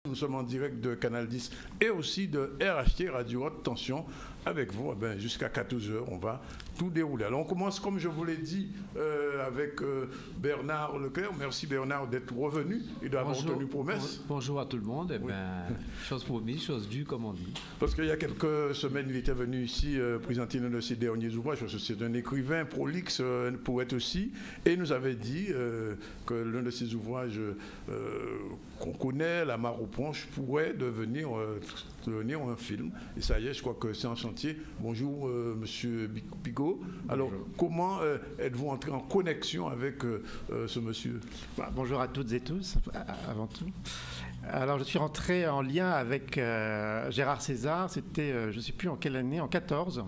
Nous sommes en direct de Canal 10 et aussi de RHT, Radio Haute Tension. Avec vous, jusqu'à 14 heures, on va tout dérouler. Alors on commence, comme je vous l'ai dit, avec Bernard Leclerc. Merci Bernard d'être revenu et d'avoir tenu promesse. Bonjour à tout le monde. Chose promise, chose due, comme on dit. Parce qu'il y a quelques semaines, il était venu ici présenter l'un de ses derniers ouvrages, parce que c'est un écrivain prolixe, un poète aussi, et il nous avait dit que l'un de ses ouvrages qu'on connaît, La Mare aux Ponches, pourrait devenir un film. Et ça y est, je crois que c'est en chantier. Bonjour Monsieur Bigot. Alors, comment êtes-vous entré en connexion avec ce monsieur? Bonjour à toutes et tous, avant tout. Alors, je suis rentré en lien avec Gérard César. C'était, je ne sais plus en quelle année, en 14.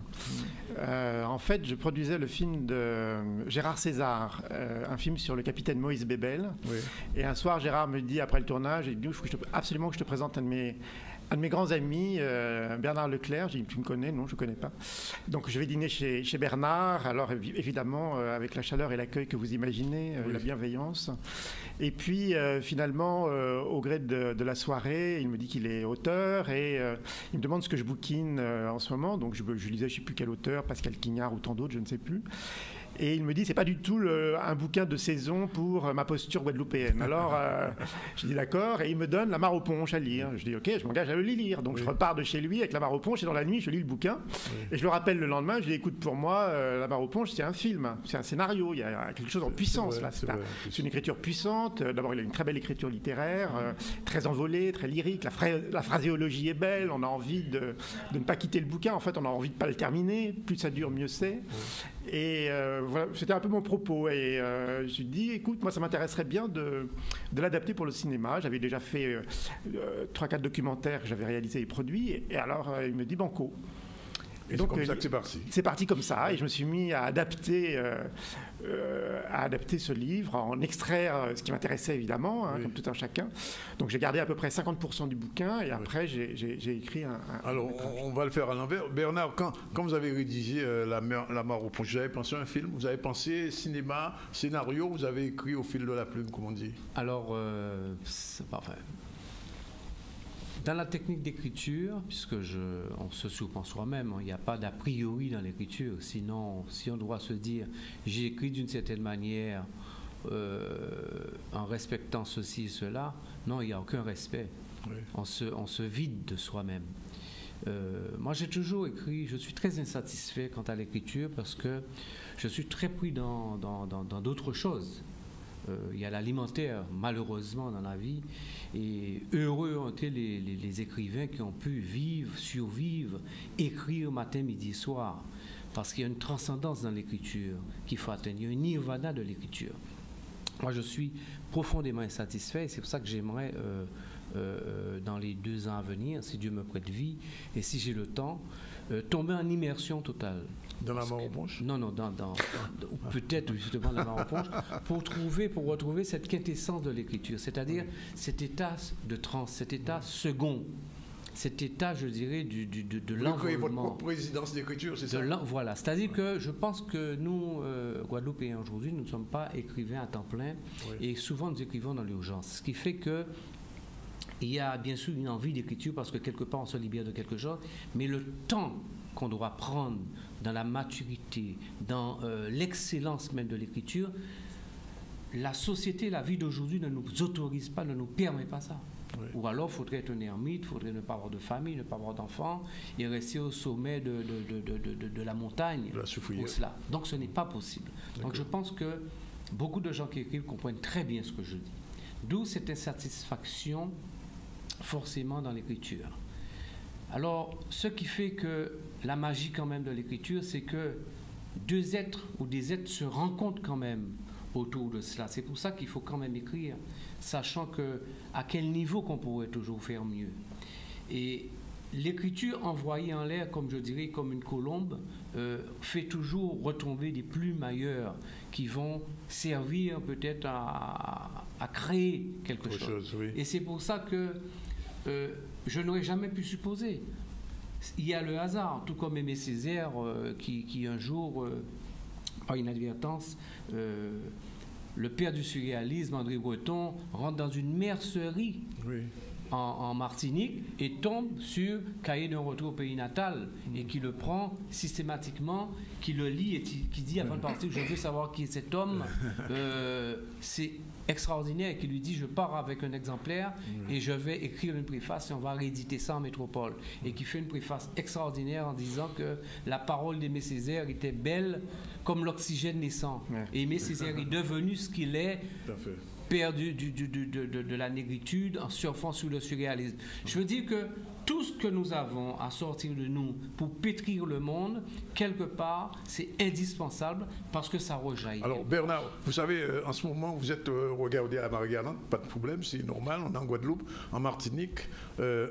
En fait, je produisais le film de Gérard César, un film sur le capitaine Moïse Bébel. Oui. Et un soir, Gérard me dit, après le tournage, il dit, il faut absolument que je te présente un de mes grands amis, Bernard Leclerc. J'ai dit, tu me connais? Non, je ne connais pas. Donc je vais dîner chez Bernard, alors évidemment avec la chaleur et l'accueil que vous imaginez, la bienveillance. Et puis finalement, au gré de la soirée, il me dit qu'il est auteur et il me demande ce que je bouquine en ce moment. Donc je lisais, je ne sais plus quel auteur, Pascal Quignard ou tant d'autres, je ne sais plus. Et il me dit, c'est pas du tout un bouquin de saison pour ma posture guadeloupéenne. Alors, je dis d'accord, et il me donne La Mare aux Ponches à lire. Je dis, ok, je m'engage à le lire. Donc, je repars de chez lui avec La Mare aux Ponches, et dans la nuit, je lis le bouquin. Et je le rappelle le lendemain, je dis, écoute, pour moi, La Mare aux Ponches, c'est un film, c'est un scénario, il y a quelque chose en puissance, là. C'est une écriture puissante. D'abord, il a une très belle écriture littéraire, très envolée, très lyrique. La phraséologie est belle, on a envie de ne pas quitter le bouquin. En fait, on a envie de ne pas le terminer. Plus ça dure, mieux c'est. Et voilà, c'était un peu mon propos. Et je me suis dit, écoute, moi, ça m'intéresserait bien de l'adapter pour le cinéma. J'avais déjà fait 3-4 documentaires que j'avais réalisés et produits. Et alors, il me dit, banco. Et donc, c'est comme ça que c'est parti. C'est parti comme ça, et je me suis mis à adapter ce livre, à en extraire ce qui m'intéressait évidemment, comme tout un chacun. Donc j'ai gardé à peu près 50% du bouquin, et après j'ai écrit un Alors on va le faire à l'envers. Bernard, quand vous avez rédigé La Mare aux Ponches, vous avez pensé à un film, vous avez pensé cinéma, scénario, vous avez écrit au fil de la plume, comme on dit? Alors, c'est pas vrai. Dans la technique d'écriture, puisque on se surprend soi-même, il n'y a pas d'a priori dans l'écriture. Sinon, si on doit se dire, j'ai écrit d'une certaine manière, en respectant ceci et cela, non, il n'y a aucun respect. Oui. On se vide de soi-même. Moi, j'ai toujours écrit, je suis très insatisfait quant à l'écriture parce que je suis très pris dans d'autres choses. Il y a l'alimentaire, malheureusement, dans la vie. Et heureux ont été les écrivains qui ont pu vivre, survivre, écrire matin, midi, soir. Parce qu'il y a une transcendance dans l'écriture qu'il faut atteindre. Il y a un nirvana de l'écriture. Moi, je suis profondément insatisfait et c'est pour ça que j'aimerais, dans les 2 ans à venir, si Dieu me prête vie et si j'ai le temps, tomber en immersion totale. Dans La Mare aux Ponches? Non, peut-être justement dans La Mare aux Ponches, pour retrouver cette quintessence de l'écriture, c'est-à-dire cet état de transe, cet état second, cet état, je dirais, de l'environnement. Vous créez votre propre résidence d'écriture, c'est ça? Voilà, c'est-à-dire que je pense que nous, Guadeloupéens aujourd'hui, nous ne sommes pas écrivains à temps plein, et souvent nous écrivons dans l'urgence, ce qui fait que il y a bien sûr une envie d'écriture parce que quelque part on se libère de quelque chose, mais le temps qu'on doit prendre dans la maturité, dans l'excellence même de l'écriture, la société, la vie d'aujourd'hui ne nous autorise pas, ne nous permet pas ça. Oui. Ou alors il faudrait être un ermite, il faudrait ne pas avoir de famille, ne pas avoir d'enfants et rester au sommet de la montagne pour cela. Donc ce n'est pas possible. Donc je pense que beaucoup de gens qui écrivent comprennent très bien ce que je dis. D'où cette insatisfaction forcément dans l'écriture. Alors, ce qui fait que la magie quand même de l'écriture, c'est que 2 êtres ou des êtres se rencontrent quand même autour de cela. C'est pour ça qu'il faut quand même écrire, sachant à quel niveau qu'on pourrait toujours faire mieux. Et l'écriture envoyée en l'air, comme je dirais, comme une colombe, fait toujours retomber des plumes ailleurs qui vont servir peut-être à créer quelque chose. Oui. Et c'est pour ça que je n'aurais jamais pu supposer. Il y a le hasard, tout comme Aimé Césaire, qui un jour, par inadvertance, le père du surréalisme, André Breton, rentre dans une mercerie. Oui. en Martinique et tombe sur Cahier d'un retour au pays natal et qui le prend systématiquement, qui le lit et qui dit avant de partir, je veux savoir qui est cet homme. C'est extraordinaire, qui lui dit je pars avec un exemplaire et je vais écrire une préface et on va rééditer ça en métropole, et qui fait une préface extraordinaire en disant que la parole d'Aimé Césaire était belle comme l'oxygène naissant. Et Aimé Césaire est devenu ce qu'il est, père de la négritude en surfant sur le surréalisme. Je veux dire que tout ce que nous avons à sortir de nous pour pétrir le monde, quelque part, c'est indispensable parce que ça rejaillit. Alors Bernard, vous savez, en ce moment, vous êtes regardé à Marie-Galante, pas de problème, c'est normal, on est en Guadeloupe, en Martinique,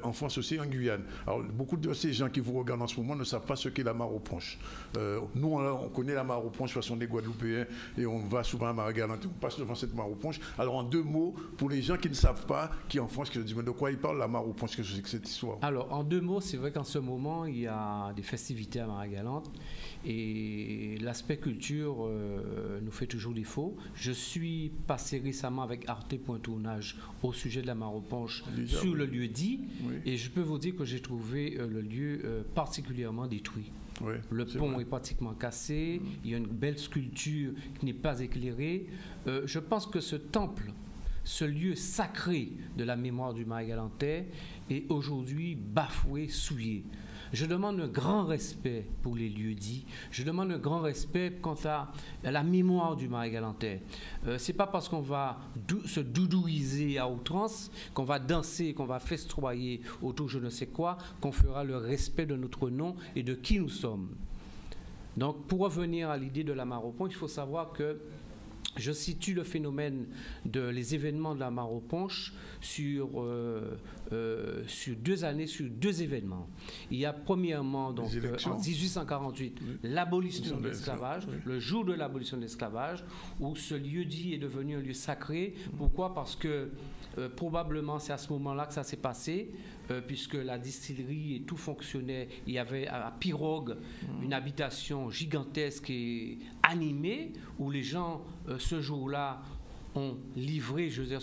en France aussi, en Guyane. Alors beaucoup de ces gens qui vous regardent en ce moment ne savent pas ce qu'est la mare aux ponches. Nous, on connaît la mare aux ponches, de toute façon, des Guadeloupéens, et on va souvent à Marie-Galante, on passe devant cette mare aux ponches. Alors en 2 mots, pour les gens qui ne savent pas, qui en France, qui se disent, mais de quoi ils parlent, la mare aux ponches, qu'est-ce que c'est que cette histoire? Alors, en 2 mots, c'est vrai qu'en ce moment, il y a des festivités à Marie-Galante et l'aspect culture nous fait toujours défaut. Je suis passé récemment avec Arte pour un tournage au sujet de la mare aux ponches sur le lieu dit, et je peux vous dire que j'ai trouvé le lieu particulièrement détruit. Oui, le pont est pratiquement cassé, il y a une belle sculpture qui n'est pas éclairée. Je pense que ce temple, ce lieu sacré de la mémoire du Marie-Galantais est aujourd'hui bafoué, souillé. Je demande un grand respect pour les lieux dits. Je demande un grand respect quant à la mémoire du Marie-Galantais. C'est pas parce qu'on va se doudouiser à outrance, qu'on va danser, qu'on va festoyer autour je ne sais quoi, qu'on fera le respect de notre nom et de qui nous sommes. Donc, pour revenir à l'idée de la mare aux ponches, il faut savoir que je situe le phénomène les événements de la mare aux ponches sur 2 années, sur 2 événements. Il y a premièrement, donc, en 1848, l'abolition de l'esclavage, le jour de l'abolition de l'esclavage, où ce lieu dit est devenu un lieu sacré. Pourquoi? Parce que probablement c'est à ce moment-là que ça s'est passé, puisque la distillerie et tout fonctionnait. Il y avait à Pirogue une habitation gigantesque et animée, où les gens, ce jour-là, ont livré, je veux dire,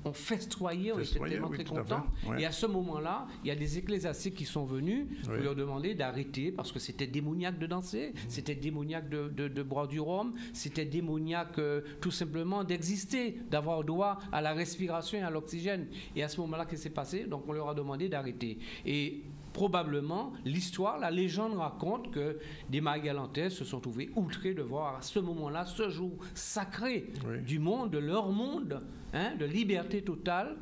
ont festoyé, on était tellement très contents. Et à ce moment-là, il y a des ecclésiastiques qui sont venus pour leur demander d'arrêter, parce que c'était démoniaque de danser, c'était démoniaque de boire du rhum, c'était démoniaque tout simplement d'exister, d'avoir droit à la respiration et à l'oxygène. Et à ce moment-là, qu'est-ce qui s'est passé? Donc on leur a demandé d'arrêter. Et probablement, l'histoire, la légende raconte que des Marie-Galantais se sont trouvés outrés de voir à ce moment-là, ce jour sacré du monde, de leur monde, de liberté totale.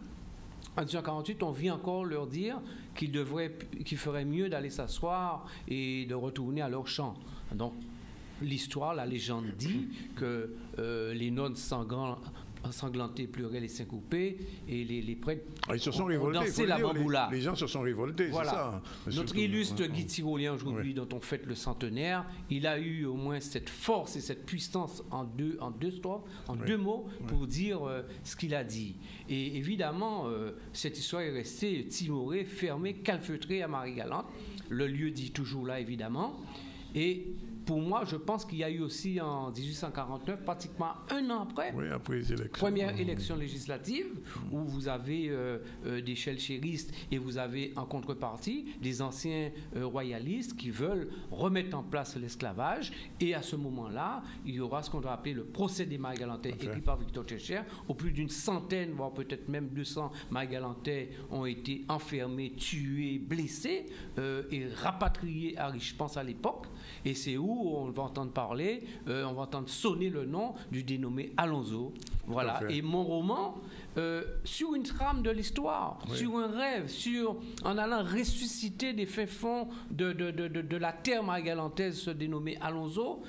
En 1948, on vient encore leur dire qu'ils feraient mieux d'aller s'asseoir et de retourner à leur champ. Donc, l'histoire, la légende dit que les nonnes ensanglantés, pleuraient les seins coupés, et les prêtres ont dansé la bamboula. Les gens se sont révoltés, voilà. C'est ça. Notre illustre Guy Tyrolien aujourd'hui, dont on fête le centenaire, il a eu au moins cette force et cette puissance en deux mots pour dire ce qu'il a dit. Et évidemment, cette histoire est restée timorée, fermée, calfeutrée à Marie-Galante. Le lieu dit toujours là, évidemment. Et pour moi, je pense qu'il y a eu aussi en 1849, pratiquement 1 an après, première élection législative, où vous avez des chelchéristes et vous avez en contrepartie des anciens royalistes qui veulent remettre en place l'esclavage. Et à ce moment-là, il y aura ce qu'on doit appeler le procès des Marie-Galantais écrit par Victor Tschetcher, où plus d'une centaine, voire peut-être même 200 Marie-Galantais ont été enfermés, tués, blessés et rapatriés à Riche-Pense à l'époque. Et c'est où on va entendre parler, on va entendre sonner le nom du dénommé Alonso. Voilà. Et mon roman, sur une trame de l'histoire, sur un rêve, en allant ressusciter des fins fonds de la terre marie-galantaise, ce dénommé Alonso,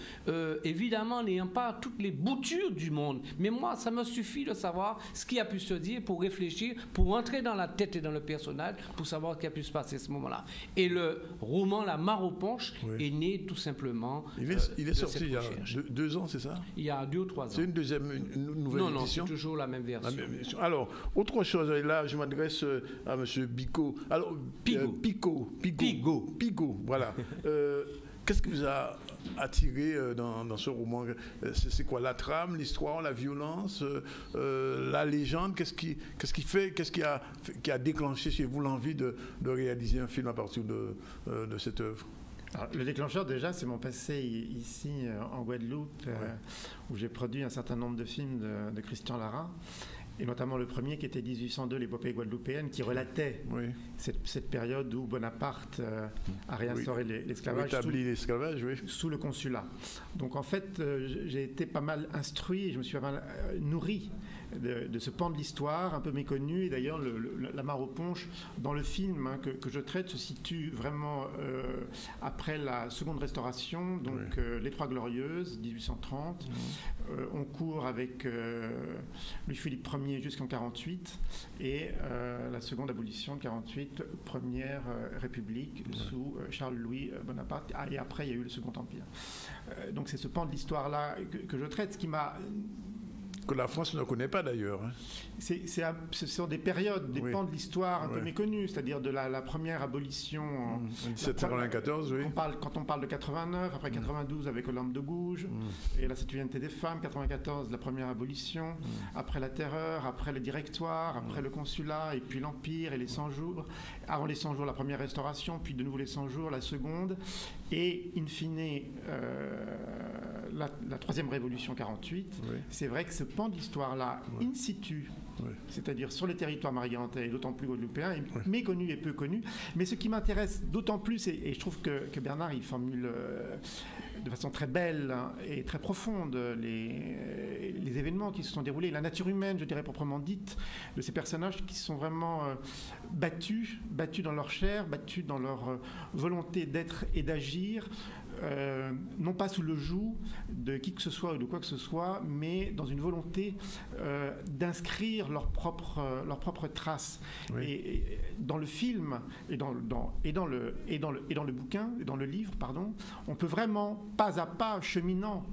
évidemment n'ayant pas toutes les boutures du monde. Mais moi, ça me suffit de savoir ce qui a pu se dire pour réfléchir, pour entrer dans la tête et dans le personnage, pour savoir ce qui a pu se passer à ce moment-là. Et le roman La mare aux ponches est né tout simplement. Il est sorti il y a 2 ans, c'est ça? Il y a 2 ou 3 ans. C'est une nouvelle édition? Non, c'est toujours la même version. Alors, autre chose, là, je m'adresse à M. Bigot. Alors, Pigot, voilà. qu'est-ce qui vous a attiré dans ce roman? C'est quoi la trame, l'histoire, la violence, la légende? Qu'est-ce qui a déclenché chez vous l'envie de réaliser un film à partir de cette œuvre? Alors, le déclencheur, déjà, c'est mon passé ici en Guadeloupe, où j'ai produit un certain nombre de films de Christian Lara, et notamment le premier qui était 1802, l'épopée guadeloupéenne, qui relatait cette période où Bonaparte a réinstauré l'esclavage sous le consulat. Donc en fait, j'ai été pas mal instruit, je me suis pas mal nourri de ce pan de l'histoire un peu méconnu. Et d'ailleurs, la mare aux ponches, dans le film que je traite, se situe vraiment après la seconde restauration, donc les Trois Glorieuses, 1830. On court avec Louis-Philippe Ier jusqu'en 1948 et la seconde abolition de 1948, première République sous Charles-Louis Bonaparte. Et après, il y a eu le Second Empire. Donc c'est ce pan de l'histoire-là que je traite, ce qui m'a... Que la France ne connaît pas d'ailleurs. Hein. Ce sont des périodes, des pans de l'histoire un peu méconnus, c'est-à-dire de la première abolition en 1794, quand on parle de 89, après 92 avec Olympe de Gouges, et la citoyenneté des femmes, 94 la première abolition, après la terreur, après le directoire, après le consulat, et puis l'Empire et les 100 jours. Avant les 100 jours, la première restauration, puis de nouveau les 100 jours, la seconde, et in fine, la troisième révolution 48. C'est vrai que ce pan de l'histoire-là, in situ, c'est-à-dire sur les territoires maragalantais et d'autant plus guadeloupéens, est méconnu et peu connu. Mais ce qui m'intéresse d'autant plus, et je trouve que Bernard il formule de façon très belle et très profonde les événements qui se sont déroulés, la nature humaine, je dirais proprement dite, de ces personnages qui sont vraiment battus dans leur chair, battus dans leur volonté d'être et d'agir, non pas sous le joug de qui que ce soit ou de quoi que ce soit, mais dans une volonté d'inscrire leurs propres traces. Et dans le film et dans le bouquin, et dans le livre, pardon, on peut vraiment pas à pas, cheminant,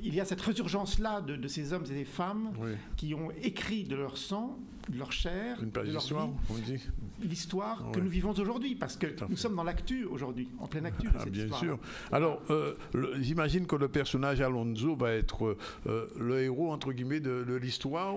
il y a cette résurgence-là de ces hommes et des femmes qui ont écrit de leur sang, de leur chair, de leur vie, l'histoire que nous vivons aujourd'hui, parce que nous sommes dans l'actu aujourd'hui, en pleine actu de cette histoire. Bien sûr. Alors, j'imagine que le personnage Alonso va être le héros, entre guillemets, de l'histoire.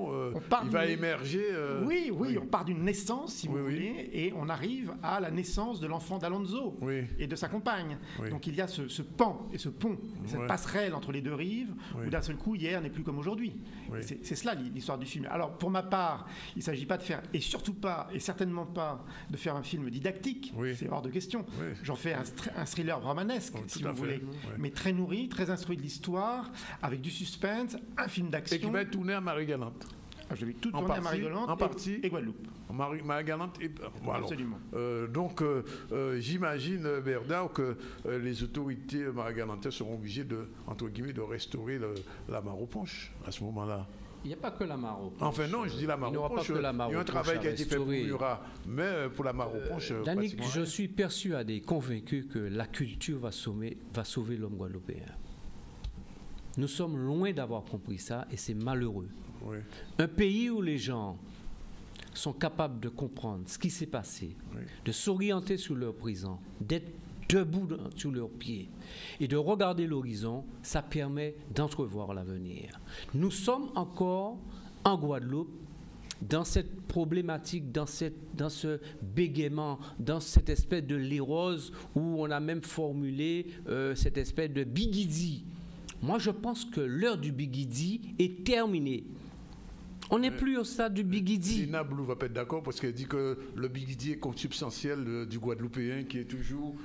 Il va émerger... Oui, on part d'une naissance, si vous voulez, et on arrive à la naissance de l'enfant d'Alonso et de sa compagne. Donc il y a ce pan et ce pont, cette passerelle entre les deux rives, où d'un seul coup, hier n'est plus comme aujourd'hui. C'est cela l'histoire du film. Alors, pour ma part, il ne s'agit pas de faire, et surtout pas, et certainement pas, de faire un film didactique. C'est hors de question. J'en fais un thriller romanesque, si vous voulez, mais très nourri, très instruit de l'histoire, avec du suspense, un film d'action. Et qui va être tourné à Marie-Galante. Je vais tout tourner à Marie-Galante et Guadeloupe. Marie-Galante et... Absolument. Donc, j'imagine, Bernard, que les autorités marie-galantais seront obligées de, entre guillemets, de restaurer la mare aux ponches à ce moment-là. Il n'y a pas que la mare aux ponches. Enfin non, je dis la mare aux ponches. Il y a un travail qui a été fait pour Murat, mais pour la mare aux ponches... Danick, je suis persuadé, convaincu que la culture va sauver l'homme guadeloupéen. Nous sommes loin d'avoir compris ça et c'est malheureux. Un pays où les gens sont capables de comprendre ce qui s'est passé, de s'orienter sur leur présent, d'être debout sur leurs pieds et de regarder l'horizon, ça permet d'entrevoir l'avenir. Nous sommes encore en Guadeloupe dans cette problématique, dans ce bégaiement, dans cette espèce de lérose où on a même formulé cette espèce de biguidi. Moi, je pense que l'heure du biguidi est terminée. On n'est plus au stade du biguidi. Lina Blou va pas être d'accord parce qu'elle dit que le biguidi est consubstantiel du Guadeloupéen qui est toujours...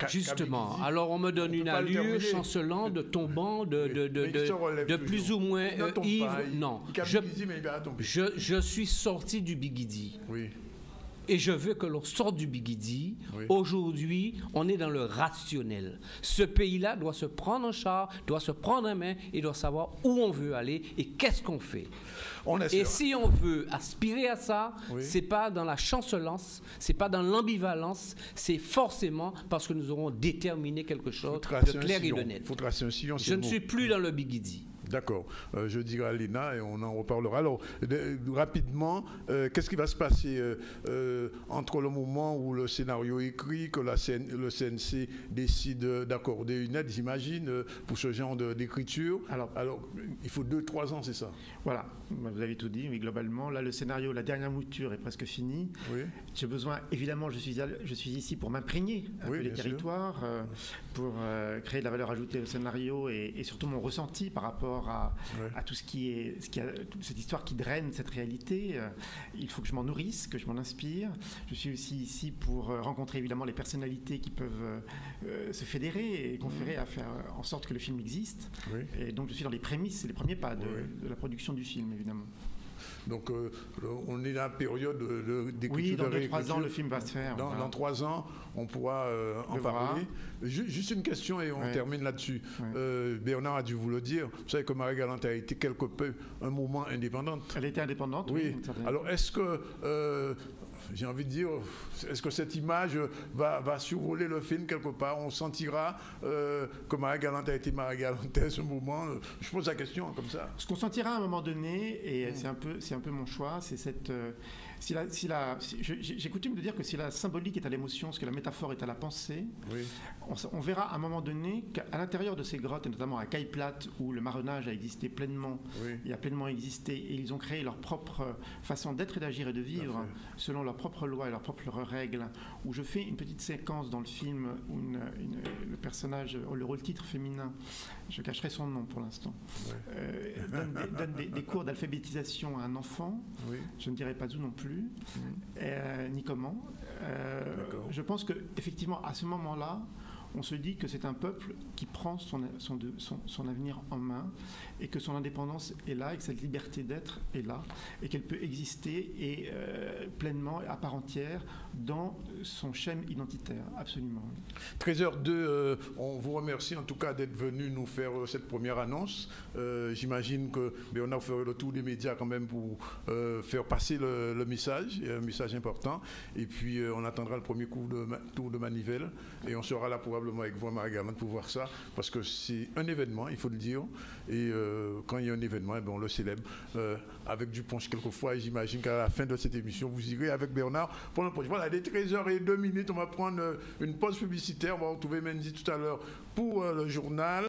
Justement. Alors on me donne une allure chancelante, tombant, de plus ou moins ivre. Non. Je suis sorti du biguidi. Et je veux que l'on sorte du biguidi. Aujourd'hui, on est dans le rationnel. Ce pays-là doit se prendre en charge, doit se prendre en main et doit savoir où on veut aller et qu'est-ce qu'on fait. Et si on veut aspirer à ça, c'est pas dans la chancelance, c'est pas dans l'ambivalence, c'est forcément parce que nous aurons déterminé quelque chose de clair et de net. Je ne suis plus dans le biguidi. D'accord. Je dirai à Lina et on en reparlera. Alors, rapidement, qu'est-ce qui va se passer entre le moment où le scénario est écrit, que le CNC décide d'accorder une aide, j'imagine, pour ce genre d'écriture? Alors, il faut 2-3 ans, c'est ça? Voilà, vous avez tout dit, mais globalement, là, le scénario, la dernière mouture est presque finie. Oui. J'ai besoin, évidemment, je suis ici pour m'imprégner un peu des territoires, pour créer de la valeur ajoutée au scénario et surtout mon ressenti par rapport à tout toute cette histoire qui draine cette réalité. Il faut que je m'en nourrisse, que je m'en inspire. Je suis aussi ici pour rencontrer évidemment les personnalités qui peuvent se fédérer et conférer à faire en sorte que le film existe. Oui. Et donc je suis dans les prémices, c'est les premiers pas de la production du film, évidemment. Donc on est dans la période d'écriture. Oui, dans 2-3 ans, le film va se faire. Dans 3 ans, on pourra en parler. Juste une question et on termine là-dessus. Bernard a dû vous le dire. Vous savez que Marie-Galante a été quelque peu un moment indépendante. Elle était indépendante, oui. Alors est-ce que... j'ai envie de dire, est-ce que cette image va survoler le film quelque part? On sentira que Marie-Galante a été Marie-Galante à ce moment. Je pose la question comme ça. Ce qu'on sentira à un moment donné, et c'est un peu mon choix, c'est cette... j'ai coutume de dire que si la symbolique est à l'émotion, ce que la métaphore est à la pensée, on verra à un moment donné qu'à l'intérieur de ces grottes, et notamment à Caille Plate, où le marronnage a existé pleinement, et a pleinement existé, et ils ont créé leur propre façon d'être et d'agir et de vivre, selon leurs propres lois et leurs propres règles, où je fais une petite séquence dans le film où le personnage, le rôle-titre féminin, je cacherai son nom pour l'instant, donne des cours d'alphabétisation à un enfant, je ne dirai pas où non plus, ni comment. Je pense qu'effectivement, à ce moment-là, on se dit que c'est un peuple qui prend son avenir en main et que son indépendance est là et que cette liberté d'être est là et qu'elle peut exister pleinement, à part entière, dans son schème identitaire, absolument. 13h02, on vous remercie en tout cas d'être venu nous faire cette première annonce. J'imagine que on a fait le tour des médias quand même pour faire passer le message, un message important. Et puis on attendra le premier tour de manivelle et on sera là probablement avec vous, Marie-Galante, pour voir ça, parce que c'est un événement, il faut le dire. Et quand il y a un événement, on le célèbre avec du punch quelquefois. Et j'imagine qu'à la fin de cette émission, vous irez avec Bernard pour le punch. Voilà, il est 13h02, on va prendre une pause publicitaire. On va retrouver Mendy tout à l'heure pour le journal.